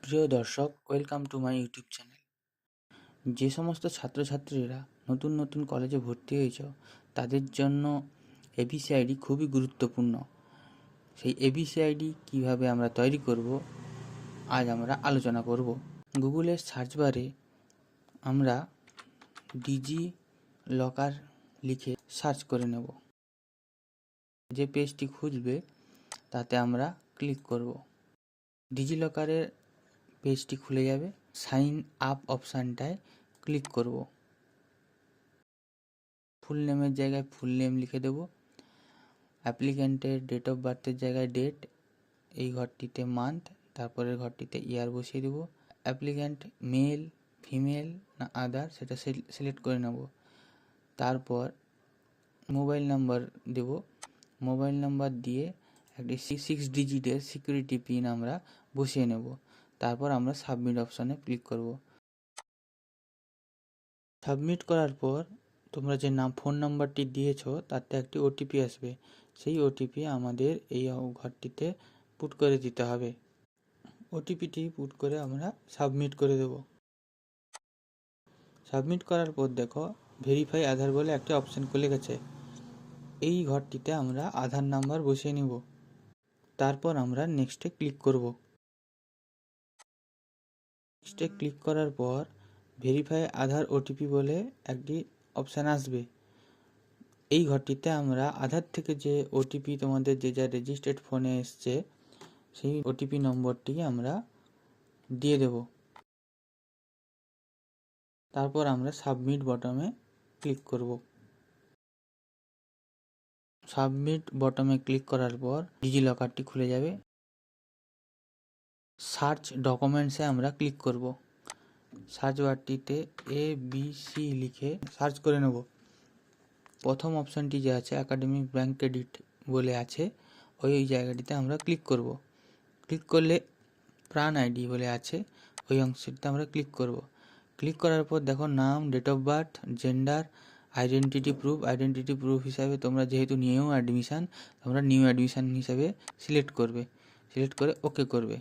প্রিয় দর্শক, welcome to my YouTube channel. যে সমস্ত ছাত্রছাত্রীরা নতুন নতুন কলেজে ভর্তি হয়েছ তাদের জন্য এবিসিআইডি খুবই গুরুত্বপূর্ণ। সেই এবিসিআইডি কিভাবে আমরা তৈরি করব আজ আমরা আলোচনা করব। গুগলের সার্চ বারে আমরা ডিজি লকার লিখে সার্চ করে নেব। যে পেজটি খুঁজবে তাতে আমরা ক্লিক করব। ডিজি লকারের পেজটি খুলে যাবে। সাইন আপ অপশানটায় ক্লিক করব। ফুল নেমের জায়গায় ফুল নেম লিখে দেব। অ্যাপ্লিক্যান্টের ডেট অফ বার্থের জায়গায় ডেট, এই ঘরটিতে মান্থ, তারপরের ঘরটিতে ইয়ার বসিয়ে দেব। অ্যাপ্লিক্যান্ট মেল, ফিমেল না আদার সেটা সিলেক্ট করে নেব। তারপর মোবাইল নাম্বার দেব। মোবাইল নাম্বার দিয়ে একটি 6 ডিজিটের সিকিউরিটি পিন আমরা বসিয়ে নেব। তারপর আমরা সাবমিট অপশানে ক্লিক করব। সাবমিট করার পর তোমরা যে ফোন নাম্বারটি দিয়েছো তাতে একটি ওটিপি আসবে। সেই ওটিপি আমাদের এই ঘরটিতে পুট করে দিতে হবে। ওটিপিটি পুট করে আমরা সাবমিট করে দেব। সাবমিট করার পর দেখো ভেরিফাই আধার বলে একটা অপশান খুলে গেছে। এই ঘরটিতে আমরা আধার নাম্বার বসিয়ে নিব। তারপর আমরা নেক্সটে ক্লিক করব। নেক্সটে ক্লিক করার পর ভেরিফাই আধার ওটিপি বলে একটি অপশান আসবে। এই ঘরটিতে আমরা আধার থেকে যে ওটিপি তোমাদের যে যা রেজিস্টার্ড ফোনে এসছে সেই ওটিপি নম্বরটি আমরা দিয়ে দেব। তারপর আমরা সাবমিট বটমে ক্লিক করব। সাবমিট বটমে ক্লিক করার পর ডিজি লকারটি খুলে যাবে। সার্চ ডকুমেন্টসে আমরা ক্লিক করব। সার্চ বারটিতে ABC লিখে সার্চ করে নেব। প্রথম অপশানটি যে আছে একাডেমিক ব্যাংক ক্রেডিট বলে আছে, ওই জায়গাটিতে আমরা ক্লিক করব। ক্লিক করলে প্রাণ আইডি বলে আছে, ওই অংশটিতে আমরা ক্লিক করব। ক্লিক করার পর দেখো নাম, date of birth, gender, identity proof হিসাবে তোমরা যেহেতু নিউ অ্যাডমিশান, তোমরা নিউ অ্যাডমিশান হিসাবে সিলেক্ট করবে। সিলেক্ট করে ওকে করবে।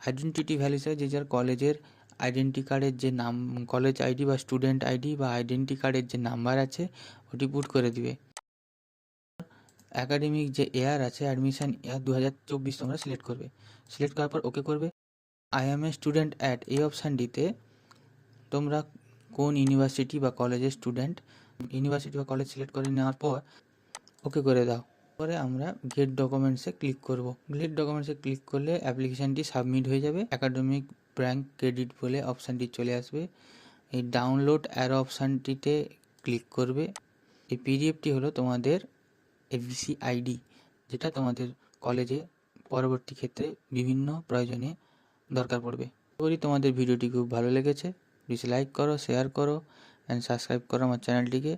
আইডেন্টিটি ভ্যালু হিসাবে যে যার কলেজের আইডেন্টি কার্ডের যে নাম, কলেজ আইডি বা স্টুডেন্ট আইডি বা আইডেন্টি কার্ডের যে নাম্বার আছে ওটি পুট করে দিবে। একাডেমিক যে ইয়ার আছে অ্যাডমিশান ইয়ার 2024 তোমরা সিলেক্ট করবে। সিলেক্ট করার পর ওকে করবে। I M a student at এই অপশানটিতে তোমরা কোন ইউনিভার্সিটি বা কলেজের স্টুডেন্ট, ইউনিভার্সিটি বা কলেজ সিলেক্ট করে নেওয়ার পর ওকে করে দাও। পরে আমরা গেট ডকুমেন্টসে ক্লিক করব। গেট ডকুমেন্টসে ক্লিক করলে অ্যাপ্লিকেশানটি সাবমিট হয়ে যাবে। একাডেমিক ব্যাংক ক্রেডিট বলে অপশানটি চলে আসবে। এই ডাউনলোড অ্যারো অপশানটিতে ক্লিক করবে। এই পিডিএফটি হলো তোমাদের এবিসি আইডি, যেটা তোমাদের কলেজে পরবর্তী ক্ষেত্রে বিভিন্ন প্রয়োজনে দরকার পড়বে। করি তোমাদের ভিডিওটি খুব ভালো লেগেছে। প্লিজ লাইক করো, শেয়ার করো অ্যান্ড সাবস্ক্রাইব করো আমার চ্যানেলটিকে।